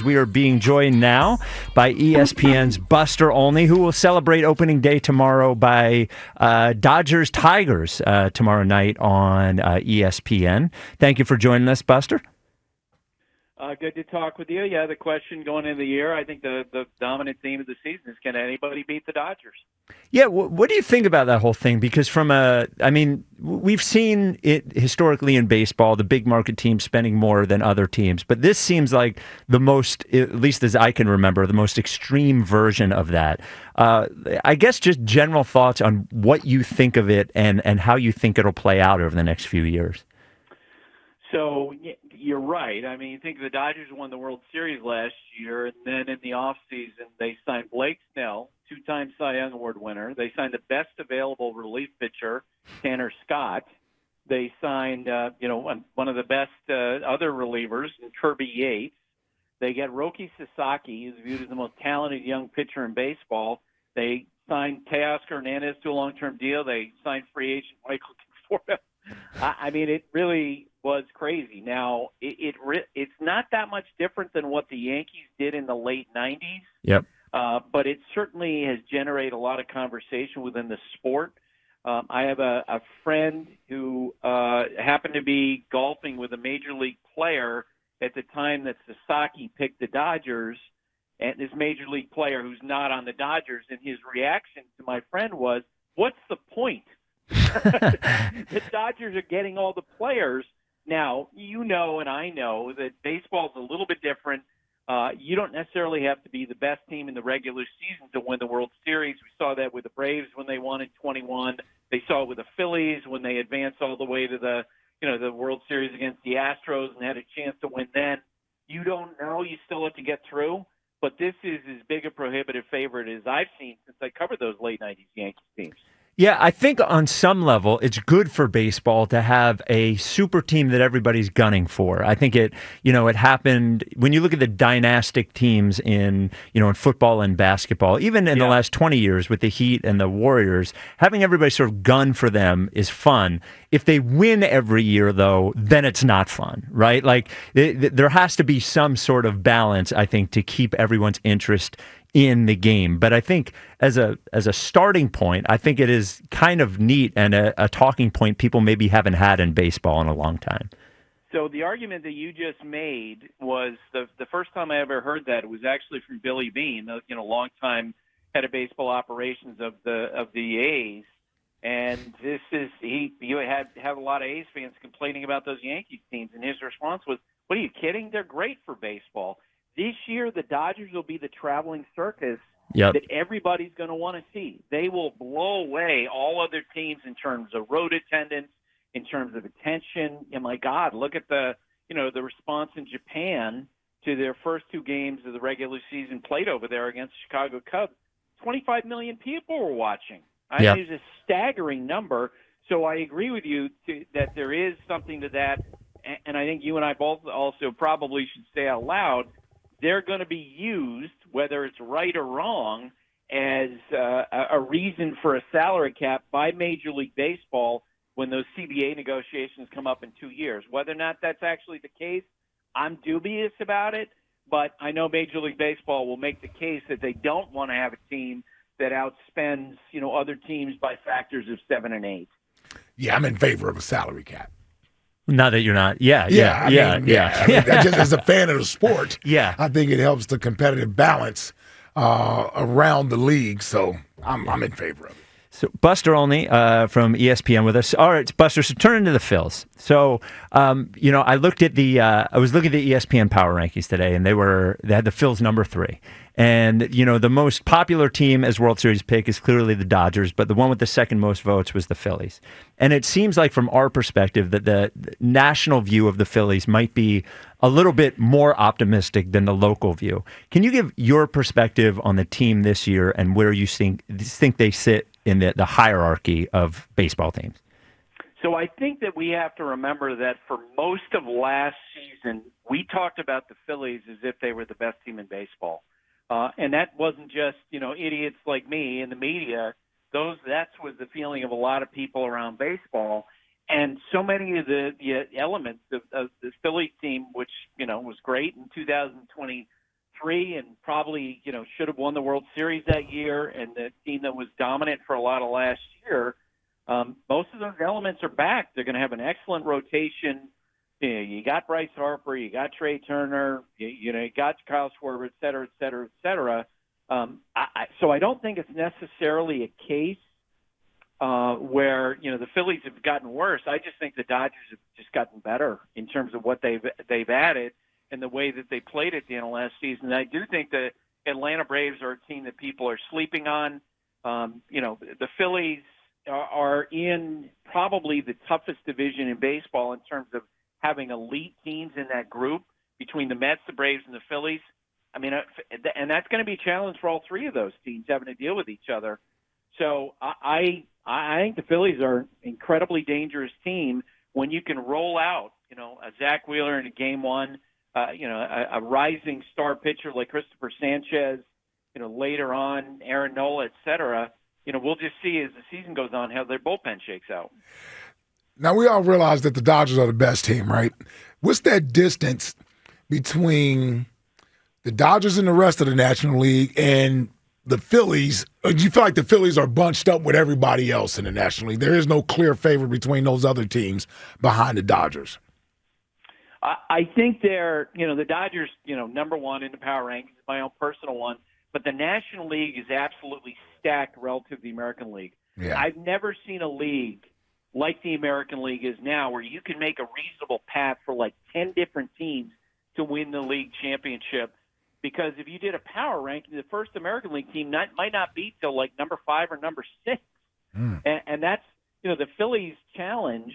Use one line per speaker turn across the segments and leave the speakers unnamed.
we are being joined now by ESPN's Buster Olney, who will celebrate opening day tomorrow by Dodgers-Tigers tomorrow night on ESPN. Thank you for joining us, Buster.
Good to talk with you. Yeah, the question going into the year, I think the dominant theme of the season is, can anybody beat the Dodgers?
Yeah, what do you think about that whole thing? Because we've seen it historically in baseball, the big market teams spending more than other teams. But this seems like the most, at least as I can remember, the most extreme version of that. I guess just general thoughts on what you think of it and how you think it'll play out over the next few years.
So you're right. I mean, you think the Dodgers won the World Series last year, and then in the offseason they signed Blake Snell, two-time Cy Young Award winner. They signed the best available relief pitcher, Tanner Scott. They signed, one of the best other relievers, Kirby Yates. They get Roki Sasaki, who's viewed as the most talented young pitcher in baseball. They signed Teoscar Hernandez to a long-term deal. They signed free agent Michael Conforto. I mean, it really was crazy. Now, it's not that much different than what the Yankees did in the late 90s.
Yep.
But it certainly has generated a lot of conversation within the sport. I have a friend who happened to be golfing with a major league player at the time that Sasaki picked the Dodgers, and this major league player who's not on the Dodgers, and his reaction to my friend was, "What's the point? The Dodgers are getting all the players." Now, you know and I know that baseball's a little bit different. You don't necessarily have to be the best team in the regular season to win the World Series. We saw that with the Braves when they won in 21. They saw it with the Phillies when they advanced all the way to the World Series against the Astros and had a chance to win then. You don't know. You still have to get through. But this is as big a prohibitive favorite as I've seen since I covered those late 90s Yankees teams.
Yeah, I think on some level it's good for baseball to have a super team that everybody's gunning for. I think it happened when you look at the dynastic teams in football and basketball, even in the last 20 years with the Heat and the Warriors, having everybody sort of gun for them is fun. If they win every year, though, then it's not fun, right? Like there has to be some sort of balance, I think, to keep everyone's interest in the game. But I think as a starting point, I think it is kind of neat and a talking point people maybe haven't had in baseball in a long time.
So the argument that you just made was the first time I ever heard that was actually from Billy Beane, longtime head of baseball operations of the A's. And you have a lot of A's fans complaining about those Yankees teams, and his response was, "What are you kidding? They're great for baseball. This year, the Dodgers will be the traveling circus that everybody's going to want to see. They will blow away all other teams in terms of road attendance, in terms of attention. And my God, look at the response in Japan to their first two games of the regular season played over there against the Chicago Cubs. 25 million people were watching. I mean, it's a staggering number. So I agree with you that there is something to that. And I think you and I both also probably should say out loud, they're going to be used, whether it's right or wrong, as a reason for a salary cap by Major League Baseball when those CBA negotiations come up in 2 years. Whether or not that's actually the case, I'm dubious about it, but I know Major League Baseball will make the case that they don't want to have a team that outspends, other teams by factors of 7 and 8.
Yeah, I'm in favor of a salary cap.
Now that you're not,
I mean, just as a fan of the sport, I think it helps the competitive balance around the league. So I'm in favor of it.
So Buster Olney from ESPN with us. All right, Buster. So turning to the Phils. So I was looking at the ESPN Power Rankings today, and they had the Phils number 3. And, the most popular team as World Series pick is clearly the Dodgers, but the one with the second most votes was the Phillies. And it seems like from our perspective that the national view of the Phillies might be a little bit more optimistic than the local view. Can you give your perspective on the team this year and where you think they sit in the hierarchy of baseball teams?
So I think that we have to remember that for most of last season, we talked about the Phillies as if they were the best team in baseball. And that wasn't just, idiots like me in the media. That was the feeling of a lot of people around baseball. And so many of the elements of the Phillies team, which, was great in 2020 3 and probably, should have won the World Series that year, and the team that was dominant for a lot of last year, most of those elements are back. They're going to have an excellent rotation. You got Bryce Harper, you got Trey Turner, you got Kyle Schwarber, et cetera, et cetera, et cetera. So I don't think it's necessarily a case where the Phillies have gotten worse. I just think the Dodgers have just gotten better in terms of what they've added and the way that they played at the end of last season. I do think the Atlanta Braves are a team that people are sleeping on. The Phillies are in probably the toughest division in baseball in terms of having elite teams in that group between the Mets, the Braves, and the Phillies. I mean, and that's going to be a challenge for all three of those teams having to deal with each other. So I think the Phillies are an incredibly dangerous team when you can roll out, a Zach Wheeler in a game one, a rising star pitcher like Christopher Sanchez, later on, Aaron Nola, et cetera. We'll just see as the season goes on how their bullpen shakes out.
Now, we all realize that the Dodgers are the best team, right? What's that distance between the Dodgers and the rest of the National League and the Phillies? Do you feel like the Phillies are bunched up with everybody else in the National League? There is no clear favorite between those other teams behind the Dodgers.
I think they're, the Dodgers, number one in the power rankings, my own personal one, but the National League is absolutely stacked relative to the American League.
Yeah.
I've never seen a league like the American League is now, where you can make a reasonable path for like 10 different teams to win the league championship. Because if you did a power ranking, the first American League team might not be till like number 5 or number 6. And that's, the Phillies' challenge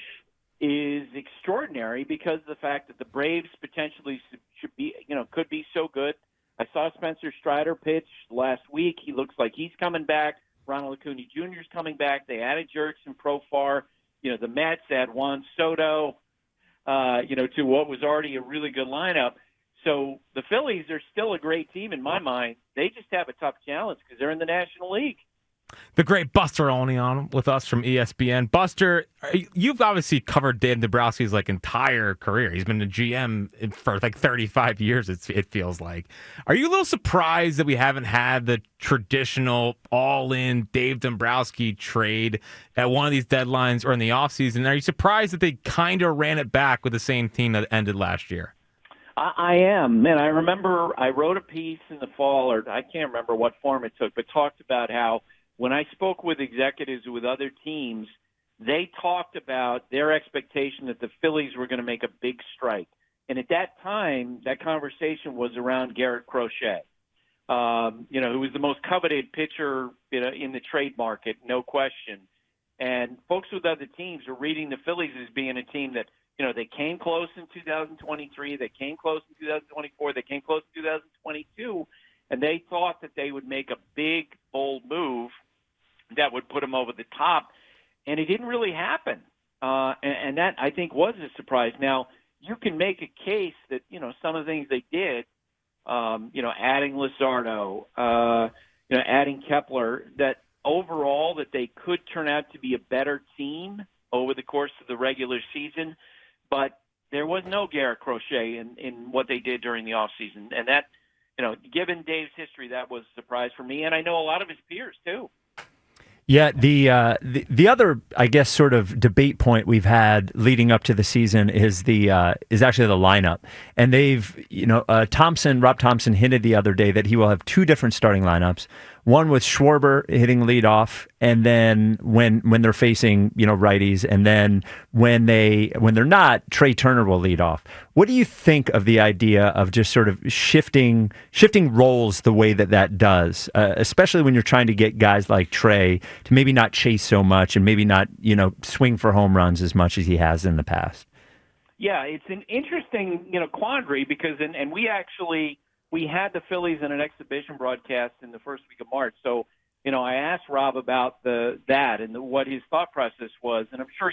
is extraordinary because of the fact that the Braves potentially should be, could be so good. I saw Spencer Strider pitch last week. He looks like he's coming back. Ronald Acuna Jr. is coming back. They added Jurickson Profar. The Mets add Juan Soto, to what was already a really good lineup. So the Phillies are still a great team in my mind. They just have a tough challenge because they're in the National League.
The great Buster Olney on with us from ESPN. Buster, you've obviously covered Dave Dombrowski's entire career. He's been a GM for 35 years, it feels like. Are you a little surprised that we haven't had the traditional all-in Dave Dombrowski trade at one of these deadlines or in the offseason? Are you surprised that they kind of ran it back with the same team that ended last year?
I am. And I remember I wrote a piece in the fall, or I can't remember what form it took, but talked about how when I spoke with executives with other teams, they talked about their expectation that the Phillies were going to make a big strike. And at that time, that conversation was around Garrett Crochet, who was the most coveted pitcher in the trade market, no question. And folks with other teams are reading the Phillies as being a team that, they came close in 2023, they came close in 2024, they came close in 2022, and they thought that they would make a big, bold move that would put them over the top, and it didn't really happen. And that, I think, was a surprise. Now, you can make a case that, some of the things they did, adding Luzardo, adding Kepler, that overall that they could turn out to be a better team over the course of the regular season, but there was no Garrett Crochet in what they did during the offseason. And that, given Dave's history, that was a surprise for me, and I know a lot of his peers too.
Yeah, the other, I guess, sort of debate point we've had leading up to the season is actually the lineup, and they've, Rob Thompson hinted the other day that he will have two different starting lineups. One with Schwarber hitting leadoff, and then when they're facing righties, and then when they're not, Trey Turner will lead off. What do you think of the idea of just sort of shifting roles the way that does, especially when you're trying to get guys like Trey to maybe not chase so much and maybe not swing for home runs as much as he has in the past?
Yeah, it's an interesting quandary because and we had the Phillies in an exhibition broadcast in the first week of March. So, I asked Rob about that and what his thought process was, and I'm sure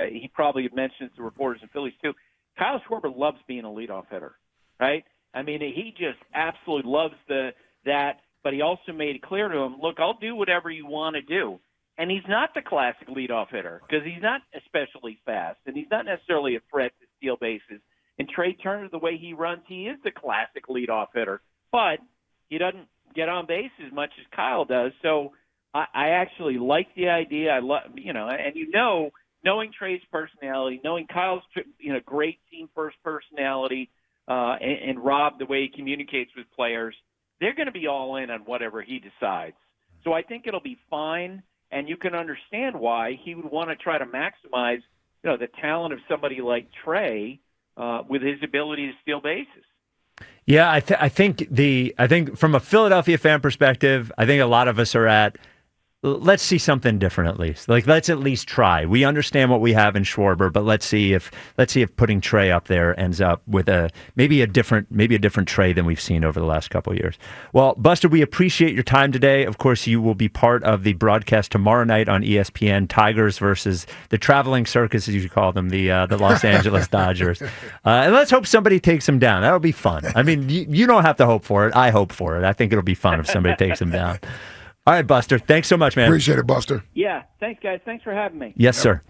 he probably mentioned to reporters and Phillies too. Kyle Schwarber loves being a leadoff hitter, right? I mean, he just absolutely loves that, but he also made it clear to him, look, I'll do whatever you want to do. And he's not the classic leadoff hitter because he's not especially fast, and he's not necessarily a threat to steal bases. And Trey Turner, the way he runs, he is the classic leadoff hitter. but he doesn't get on base as much as Kyle does. So I actually like the idea. I love, and knowing Trey's personality, knowing Kyle's great team first personality, and Rob the way he communicates with players, they're going to be all in on whatever he decides. So I think it'll be fine, and you can understand why he would want to try to maximize the talent of somebody like Trey with his ability to steal bases.
Yeah, I think from a Philadelphia fan perspective, I think a lot of us are at, let's see something different at least. Like, let's at least try. We understand what we have in Schwarber, but let's see if putting Trey up there ends up with maybe a different Trey than we've seen over the last couple of years. Well, Buster, we appreciate your time today. Of course, you will be part of the broadcast tomorrow night on ESPN, Tigers versus the traveling circus, as you call them, the Los Angeles Dodgers. And let's hope somebody takes them down. That'll be fun. I mean, you don't have to hope for it. I hope for it. I think it'll be fun if somebody takes them down. All right, Buster. Thanks so much, man.
Appreciate it, Buster.
Yeah. Thanks, guys. Thanks for having me.
Yes, sir.